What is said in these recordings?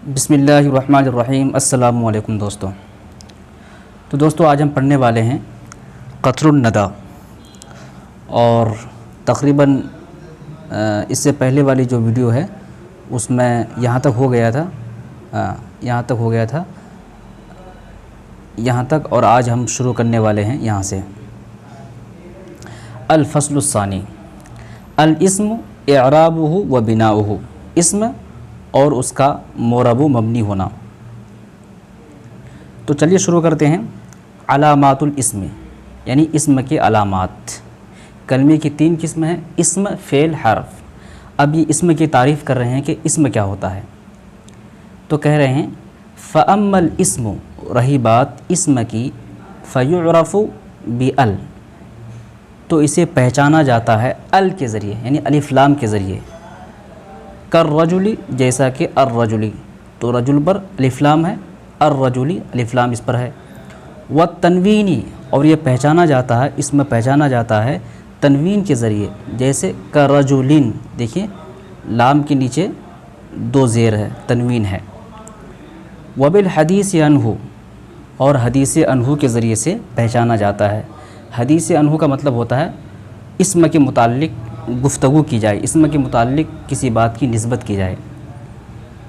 بسم اللہ الرحمن الرحیم۔ السلام علیکم دوستوں۔ تو دوستوں آج ہم پڑھنے والے ہیں قطر الندی، اور تقریباً اس سے پہلے والی جو ویڈیو ہے اس میں یہاں تک ہو گیا تھا یہاں تک اور آج ہم شروع کرنے والے ہیں یہاں سے۔ الفصل الثانی، الاسم اعرابہ و بناؤہ، اسم اور اس کا معرب و مبنی ہونا۔ تو چلیے شروع کرتے ہیں۔ علامات الاسم، یعنی اسم کے علامات۔ کلمے کی 3 قسمیں ہیں، اسم، فعل، حرف۔ اب یہ اسم کی تعریف کر رہے ہیں کہ اسم کیا ہوتا ہے۔ تو کہہ رہے ہیں فَأَمَّا الْإِسْمُ، رہی بات اسم کی، فَيُعْرَفُ بِأَلْ، تو اسے پہچانا جاتا ہے ال کے ذریعے، یعنی الف لام کے ذریعے۔ کالرجل، جیسا کہ الرجلی، تو رجل پر الف لام ہے، الرجلی الف لام اس پر ہے۔ والتنوینی، اور یہ پہچانا جاتا ہے، اسم پہچانا جاتا ہے تنوین کے ذریعے، جیسے کرجلن، دیکھیے لام کے نیچے 2 زیر ہے، تنوین ہے۔ وبالحدیث عنہ، اور حدیث عنہ کے ذریعے سے پہچانا جاتا ہے۔ حدیث عنہ کا مطلب ہوتا ہے اسم کے متعلق گفتگو کی جائے، اسم کے متعلق کسی بات کی نسبت کی جائے۔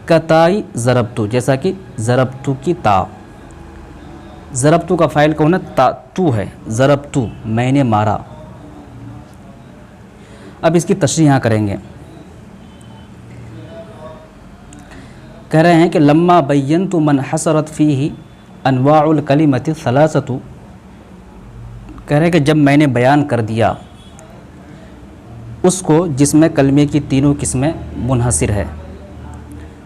کتائی ضربتو، جیسا کہ ضربتو کی تا، ضربتو کا فاعل کون ہے؟ تو ہے، ضربتو میں نے مارا۔ اب اس کی تشریح یہاں کریں گے۔ کہہ رہے ہیں کہ لما بینت من حصرت فیہ انواع الکلمۃ الثلاثۃ، کہہ رہے ہیں کہ جب میں نے بیان کر دیا اس کو جس میں کلمے کی 3 قسمیں منحصر ہے۔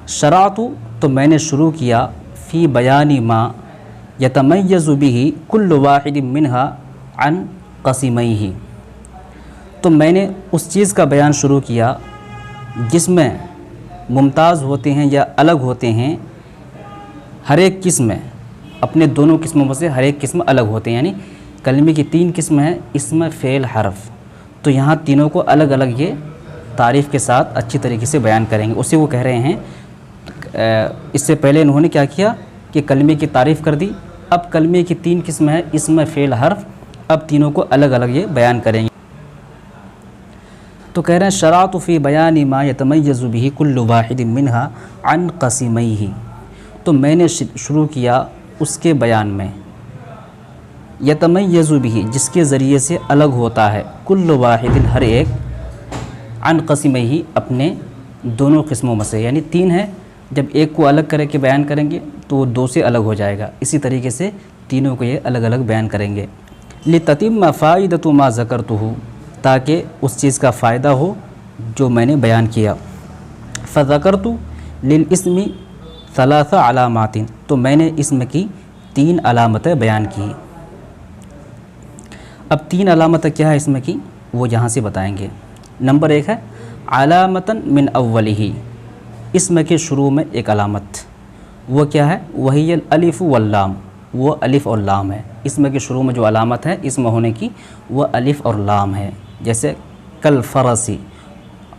شرعت، تو میں نے شروع کیا، فی بیان ما یتمیز بہ کل واحد منہا عن قسمیہ، تو میں نے اس چیز کا بیان شروع کیا جس میں ممتاز ہوتے ہیں یا الگ ہوتے ہیں ہر ایک قسم، اپنے دونوں قسموں میں سے ہر ایک قسم الگ ہوتے ہیں۔ یعنی کلمے کی 3 قسمیں ہیں، اسم، فعل، حرف، تو یہاں تینوں کو الگ الگ یہ تعریف کے ساتھ اچھی طریقے سے بیان کریں گے۔ اسے وہ کہہ رہے ہیں، اس سے پہلے انہوں نے کیا کیا کہ کلمے کی تعریف کر دی، اب کلمے کی 3 قسمیں ہیں، اسم، فعل، حرف، اب تینوں کو الگ الگ یہ بیان کریں گے۔ تو کہہ رہے ہیں شرعت فی بیان ما یتمیز بہ کل واحد منہا عن قسمیہ، تو میں نے شروع کیا اس کے بیان میں، یتمیز بہ، جس کے ذریعے سے الگ ہوتا ہے، کل واحد، ہر ایک، عن قسمیہ، اپنے دونوں قسموں میں سے، یعنی 3 ہے، جب ایک کو الگ کر کے بیان کریں گے تو وہ 2 سے الگ ہو جائے گا، اسی طریقے سے تینوں کو یہ الگ الگ بیان کریں گے۔ لتتم فائدۃ ما ذکرتہ، تاکہ اس چیز کا فائدہ ہو جو میں نے بیان کیا۔ فذکرت للاسم 3 علامات، تو میں نے اسم کی 3 علامتیں بیان کی۔ اب 3 علامتیں کیا ہے اسم کی، وہ یہاں سے بتائیں گے۔ نمبر 1 ہے علامتاً من اولہ، اسم کے شروع میں ایک علامت، وہ کیا ہے؟ وہی الالف واللام، وہ الف اور لام ہے۔ اسم کے شروع میں جو علامت ہے اسم ہونے کی، وہ الف اور لام ہے۔ جیسے کالفرسی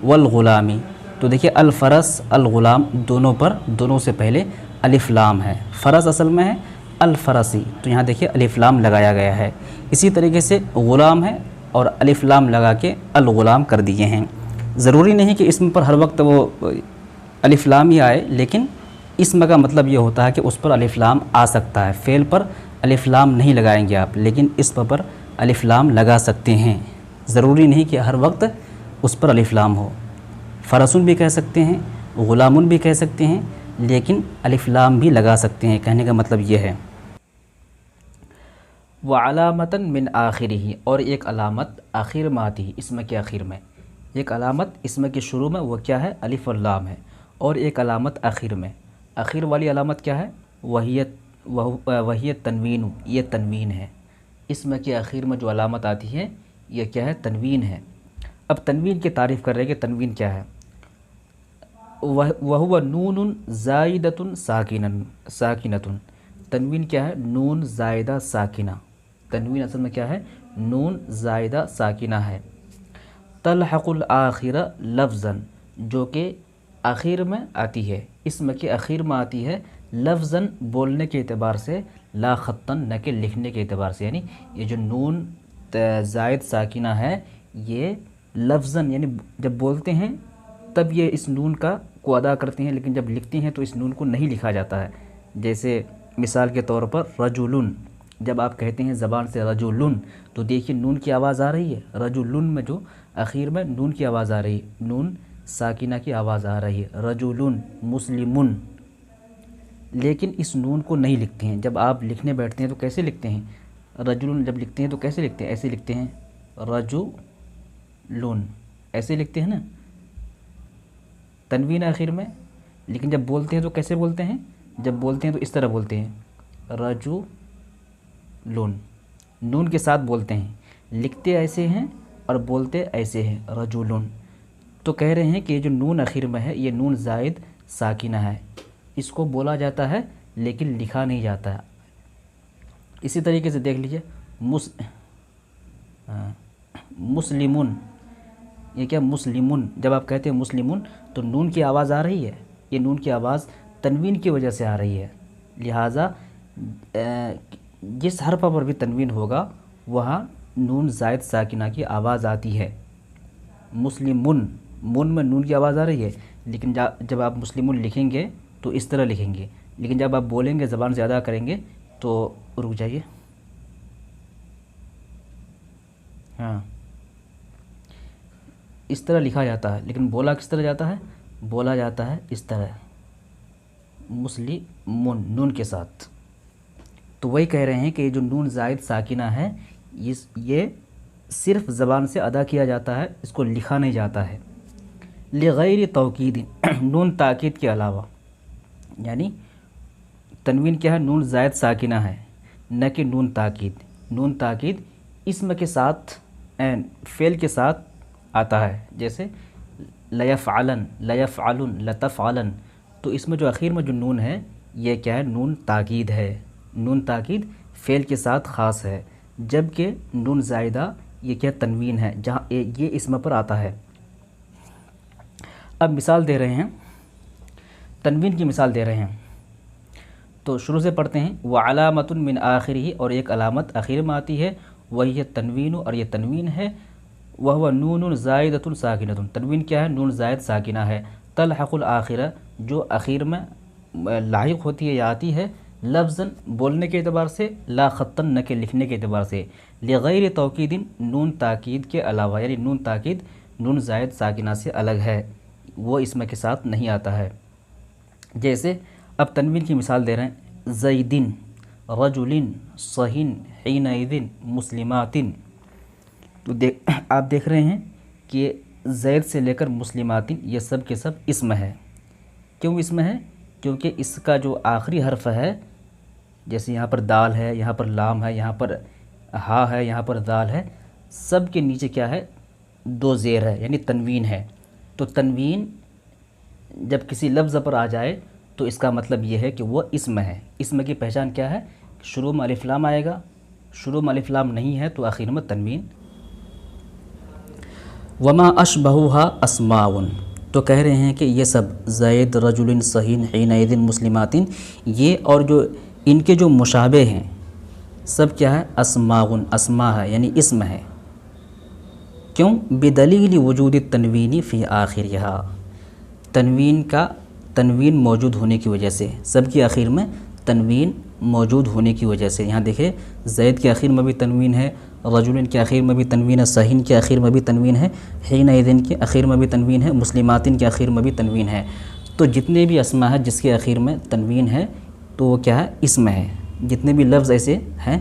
والغلامی، تو دیکھیے الفرس، الغلام، دونوں سے پہلے الف لام ہے۔ فرس اصل میں ہے الفرسی، تو یہاں دیکھیے الف لام لگایا گیا ہے۔ اسی طریقے سے غلام ہے اور الف لام لگا کے الغلام کر دیے ہیں۔ ضروری نہیں کہ اسم پر ہر وقت وہ الف لام ہی آئے، لیکن اسم کا مطلب یہ ہوتا ہے کہ اس پر الف لام آ سکتا ہے۔ فعل پر الف لام نہیں لگائیں گے آپ، لیکن اسم پر الف لام لگا سکتے ہیں۔ ضروری نہیں کہ ہر وقت اس پر الف لام ہو۔ فرسن بھی کہہ سکتے ہیں، غلامن بھی کہہ سکتے ہیں، لیکن الف لام بھی لگا سکتے ہیں۔ کہنے کا مطلب یہ ہے۔ وعلامتاً من آخرہ، اور ایک علامت آخر میں آتی ہے، اسم کے آخر میں ایک علامت، اسم کے شروع میں وہ کیا ہے؟ الف اور لام ہے، اور ایک علامت آخر میں۔ آخر والی علامت کیا ہے؟ وہی تنوین، یہ تنوین ہے۔ اسم کے آخر میں جو علامت آتی ہے یہ کیا ہے؟ تنوین ہے۔ اب تنوین کی تعریف کر رہے ہیں کہ تنوین کیا ہے۔ وہو نون زائدۃ ساکنۃ، تنوین کیا ہے؟ نون زائدہ ساکنہ۔ تنوین اصل میں کیا ہے؟ نون زائدہ ساکنہ ہے۔ تلحق الآخر لفظاً، جو کہ آخر میں آتی ہے، اسم کے آخر میں آتی ہے، لفظاً بولنے کے اعتبار سے، لا خطاً نہ کہ لکھنے کے اعتبار سے، یعنی یہ جو نون زائد ساکنہ ہے یہ لفظاً یعنی جب بولتے ہیں تب یہ اس نون کو ادا کرتے ہیں، لیکن جب لکھتے ہیں تو اس نون کو نہیں لکھا جاتا ہے۔ جیسے مثال کے طور پر رجلن، جب آپ کہتے ہیں زبان سے رجلن تو دیکھیے نون کی آواز آ رہی ہے، رجلن میں جو آخر میں نون کی آواز آ رہی ہے، نون ساکنہ کی آواز آ رہی ہے، رجلن مسلمن، لیکن اس نون کو نہیں لکھتے ہیں۔ جب آپ لکھنے بیٹھتے ہیں تو کیسے لکھتے ہیں؟ رجلن جب لکھتے ہیں تو کیسے لکھتے ہیں؟ ایسے لکھتے ہیں رجلن، ایسے لکھتے ہیں نا، تنوین آخر میں، لیکن جب بولتے ہیں تو کیسے بولتے ہیں؟ جب بولتے ہیں تو اس طرح بولتے ہیں رجلن، نون کے ساتھ بولتے ہیں، لکھتے ایسے ہیں اور بولتے ایسے ہیں رجلن۔ تو کہہ رہے ہیں کہ یہ جو نون آخر میں ہے یہ نون زائد ساکنہ ہے، اس کو بولا جاتا ہے لیکن لکھا نہیں جاتا ہے۔ اسی طریقے سے دیکھ لیجئے مسلمون، یہ کیا مسلمون، جب آپ کہتے ہیں مسلمون تو نون کی آواز آ رہی ہے، یہ نون کی آواز تنوین کی وجہ سے آ رہی ہے، لہٰذا جس حرف پر بھی تنوین ہوگا وہاں نون زائد ساکنہ کی آواز آتی ہے۔ مسلمون، من میں نون کی آواز آ رہی ہے، لیکن جب آپ مسلمون لکھیں گے تو اس طرح لکھیں گے، لیکن جب آپ بولیں گے زبان سے ادا کریں گے تو رک جائیے، ہاں اس طرح لکھا جاتا ہے، لیکن بولا کس طرح جاتا ہے؟ بولا جاتا ہے اس طرح، مسلمون نون کے ساتھ۔ تو وہی کہہ رہے ہیں کہ یہ جو نون زائد ساکنہ ہے یہ صرف زبان سے ادا کیا جاتا ہے، اس کو لکھا نہیں جاتا ہے۔ لغیر توکید، نون تاکید کے علاوہ، یعنی تنوین کیا ہے؟ نون زائد ساکنہ ہے، نہ کہ نون تاکید۔ نون تاکید اسم کے ساتھ فعل کے ساتھ آتا ہے، جیسے لیفعلن، لیفعلن، لتفعلن، تو اس میں جو اخیر میں جو نون ہے یہ کیا ہے؟ نون تاکید ہے، نون تاکید فعل کے ساتھ خاص ہے، جبکہ نون زائدہ یہ کیا؟ تنوین ہے، جہاں یہ اسم پر آتا ہے۔ اب مثال دے رہے ہیں، تنوین کی مثال دے رہے ہیں، تو شروع سے پڑھتے ہیں۔ وعلامۃ من آخرہ، اور ایک علامت آخر میں آتی ہے، وہی تنوین، اور یہ تنوین ہے، وہو نون زائدۃ ساکنۃ، تنوین کیا ہے؟ نون زائد ساکنہ ہے، تلحق الآخرہ، جو اخیر میں لاحق ہوتی ہے یا آتی ہے، لفظاً بولنے کے اعتبار سے، لا خطاً نہ کہ لکھنے کے اعتبار سے، لغیر توکید، نون تاکید کے علاوہ، یعنی نون تاکید نون زائد ساکنہ سے الگ ہے، وہ اسم کے ساتھ نہیں آتا ہے۔ جیسے اب تنوین کی مثال دے رہے ہیں، زیدن، رجلن، صحین، حینئذ، مسلماتن، تو آپ دیکھ رہے ہیں کہ زید سے لے کر مسلماتن یہ سب کے سب اسم ہے۔ کیوں اسم ہے؟ کیونکہ اس کا جو آخری حرف ہے، جیسے یہاں پر دال ہے، یہاں پر لام ہے، یہاں پر ہا ہے، یہاں پر دال ہے، سب کے نیچے کیا ہے؟ دو زیر ہے، یعنی تنوین ہے۔ تو تنوین جب کسی لفظ پر آ جائے تو اس کا مطلب یہ ہے کہ وہ اسم ہے۔ اسم کی پہچان کیا ہے؟ شروع میں الف لام آئے گا، شروع میں الف لام نہیں ہے تو آخر میں تنوین۔ وما اشبہھا اسماء، تو کہہ رہے ہیں کہ یہ سب زید، رجل، صحین، حینئذ، مسلماتن، یہ اور جو ان کے جو مشابہ ہیں سب کیا ہے؟ اسماء، اسماء ہے، یعنی اسم ہے۔ کیوں؟ بدلیل وجود التنوین فی آخرہا، تنوین موجود ہونے کی وجہ سے، سب کی آخر میں تنوین موجود ہونے کی وجہ سے۔ یہاں دیکھیں زید کے آخر میں بھی تنوین ہے، رجل کے آخر میں بھی تنوین ہے، صحین کے آخر میں بھی تنوین ہے، حینئذ کے آخر میں بھی تنوین ہے، مسلماتن کے آخر میں بھی تنوین ہے۔ تو جتنے بھی اسماء ہیں جس کے آخر میں تنوین ہے تو وہ کیا ہے؟ اسم ہے۔ جتنے بھی لفظ ایسے ہیں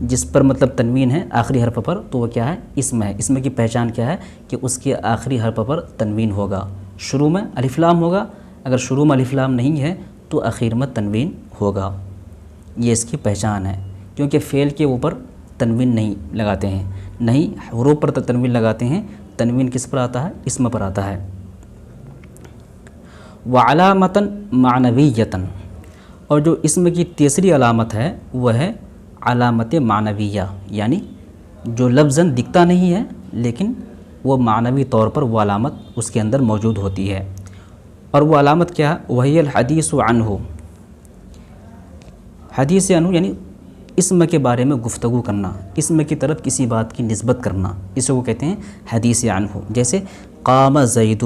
جس پر مطلب تنوین ہے آخری حرف پر تو وہ کیا ہے؟ اسم ہے۔ اسم کی پہچان کیا ہے؟ کہ اس کے آخری حرف پر تنوین ہوگا، شروع میں الف لام ہوگا، اگر شروع میں الف لام نہیں ہے تو آخر میں تنوین ہوگا، یہ اس کی پہچان ہے۔ کیونکہ فعل کے اوپر تنوین نہیں لگاتے ہیں، نہیں حروف پر تنوین لگاتے ہیں، تنوین کس پر آتا ہے؟ اسم پر آتا ہے۔ وعلامۃ معنویۃ، اور جو اسم کی تیسری علامت ہے وہ ہے علامت معنویہ، یعنی جو لفظاً دکھتا نہیں ہے لیکن وہ معنوی طور پر وہ علامت اس کے اندر موجود ہوتی ہے۔ اور وہ علامت کیا ہے؟ وہی الحدیث عنہ، حدیث عنہ یعنی اسم کے بارے میں گفتگو کرنا، اسم کی طرف کسی بات کی نسبت کرنا، اس کو کہتے ہیں حدیث عنہ۔ جیسے قام زید،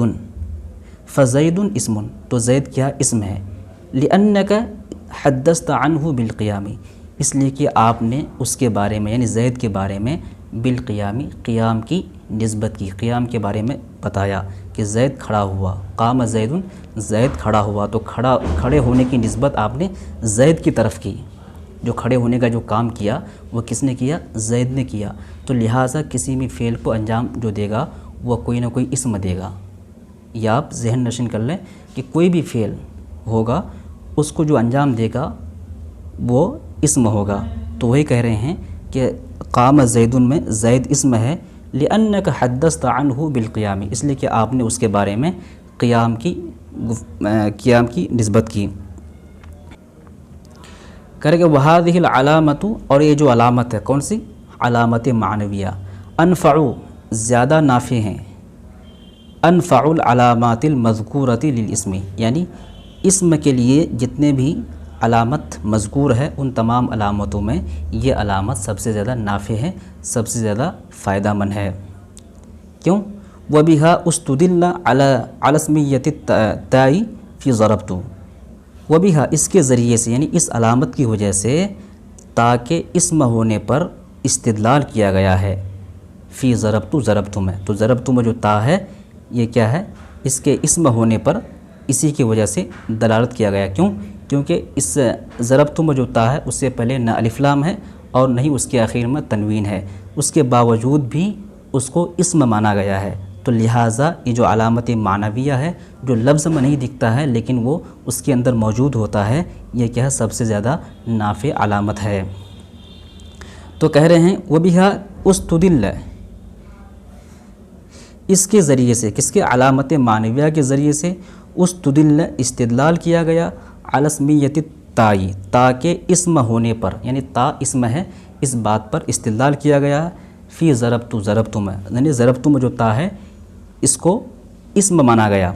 فزید اسم، تو زید کیا اسم ہے، لأنک حدثت عنہ بالقیام، اس لیے کہ آپ نے اس کے بارے میں یعنی زید کے بارے میں بالقیام، قیام کی نسبت کی، قیام کے بارے میں بتایا کہ زید کھڑا ہوا، قام زید، زید کھڑا ہوا، تو کھڑے ہونے کی نسبت آپ نے زید کی طرف کی، جو کھڑے ہونے کا جو کام کیا وہ کس نے کیا؟ زید نے کیا۔ تو لہٰذا کسی بھی فعل کو انجام جو دے گا وہ کوئی نہ کوئی اسم دے گا۔ یا آپ ذہن نشین کر لیں کہ کوئی بھی فعل ہوگا اس کو جو انجام دے گا وہ اسم ہوگا۔ تو وہی کہہ رہے ہیں کہ قام زید میں زید اسم ہے، لأنک حدثت عنہ بالقیام، اس لیے کہ آپ نے اس کے بارے میں قیام کی نسبت کی۔ کرے کہ وہذہ العلامت، اور یہ جو علامت ہے کون سی؟ علامت معنویہ، انفع زیادہ نافع ہیں، انفع العلامات المذکورۃ للاسم، یعنی اسم کے لیے جتنے بھی علامت مذکور ہے ان تمام علامتوں میں یہ علامت سب سے زیادہ نافع ہے، سب سے زیادہ فائدہ مند ہے۔ کیوں؟ وَبِهَا اُسْتُدِلَّ عَلَى اسْمِيَّةِ التَّاءِ فِي ضَرَبْتُ، وَبِهَا اس کے ذریعے سے یعنی اس علامت کی وجہ سے تا کے اسم ہونے پر استدلال کیا گیا ہے، فی ضربت میں، تو ضربت میں جو تا ہے یہ کیا ہے؟ اس کے اسم ہونے پر اسی کی وجہ سے دلالت کیا گیا۔ کیوں؟ کیونکہ اس ضربت میں جو تا ہے اس سے پہلے نہ الف لام ہے اور نہ ہی اس کے آخر میں تنوین ہے، اس کے باوجود بھی اس کو اسم مانا گیا ہے، تو لہٰذا یہ جو علامت معنویہ ہے جو لفظ میں نہیں دکھتا ہے لیکن وہ اس کے اندر موجود ہوتا ہے، یہ کیا ہے؟ سب سے زیادہ نافع علامت ہے۔ تو کہہ رہے ہیں وَبِهَا اُسْتُدِلَّ، اس کے ذریعے سے، کس کے؟ علامت معنویہ کے ذریعے سے، اُسْتُدِلَّ استدلال کیا گیا، عَلَى اسْمِيَّةِ التَّاءِ تا کے اسم ہونے پر، یعنی تا اسم ہے اس بات پر استدلال کیا گیا، فی ضربت میں، یعنی ضربت میں جو تا ہے اس کو اسم مانا گیا۔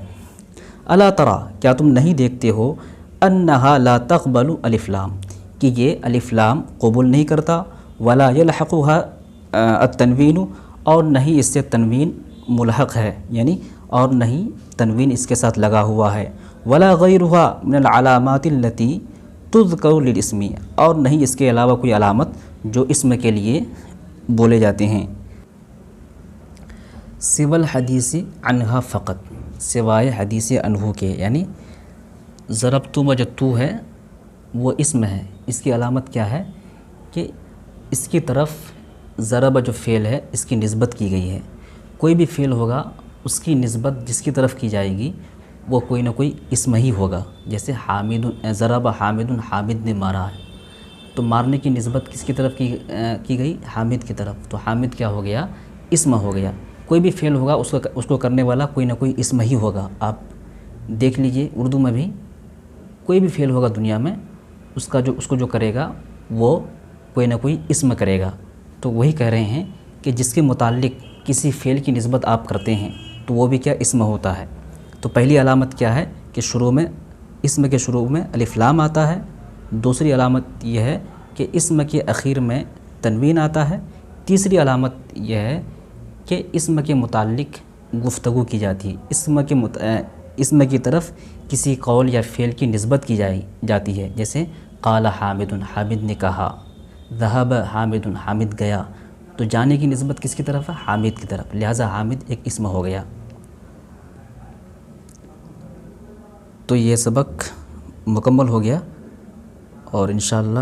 الا ترى، کیا تم نہیں دیکھتے ہو، انہا لا تقبل الف لام، کہ یہ الف لام قبول نہیں کرتا، ولا یلحقها التنوین، اور نہیں اس سے تنوین ملحق ہے، یعنی اور نہیں تنوین اس کے ساتھ لگا ہوا ہے، ولا غیرها من العلامات التي تذکر للاسم، اور نہیں اس کے علاوہ کوئی علامت جو اسم کے لیے بولے جاتے ہیں۔ سوى الحدیث عنہا فقط، سوائے حدیث عنہ کے، یعنی ضربت میں جو تو ہے وہ اسم ہے، اس کی علامت کیا ہے کہ اس کی طرف ضرب جو فعل ہے اس کی نسبت کی گئی ہے۔ کوئی بھی فعل ہوگا اس کی نسبت جس کی طرف کی جائے گی وہ کوئی نہ کوئی اسم ہی ہوگا۔ جیسے حامد، ضرب حامد، حامد نے مارا ہے، تو مارنے کی نسبت کس کی طرف کی گئی؟ حامد کی طرف، تو حامد کیا ہو گیا؟ اسم ہو گیا۔ کوئی بھی فعل ہوگا اس کو کرنے والا کوئی نہ کوئی اسم ہی ہوگا۔ آپ دیکھ لیجئے اردو میں بھی کوئی بھی فعل ہوگا دنیا میں اس کو جو کرے گا وہ کوئی نہ کوئی اسم کرے گا۔ تو وہی کہہ رہے ہیں کہ جس کے متعلق کسی فعل کی نسبت آپ کرتے ہیں تو وہ بھی کیا اسم ہوتا ہے۔ تو پہلی علامت کیا ہے کہ شروع میں، اسم کے شروع میں الف لام آتا ہے، دوسری علامت یہ ہے کہ اسم کے اخیر میں تنوین آتا ہے، تیسری علامت یہ ہے کہ اسم کے متعلق گفتگو کی جاتی ہے، اسم کی طرف کسی قول یا فعل کی نسبت کی جاتی ہے، جیسے قال حامد، حامد نے کہا، ذهب حامد، حامد گیا، تو جانے کی نسبت کس کی طرف ہے؟ حامد کی طرف، لہٰذا حامد ایک اسم ہو گیا۔ تو یہ سبق مکمل ہو گیا اور انشاءاللہ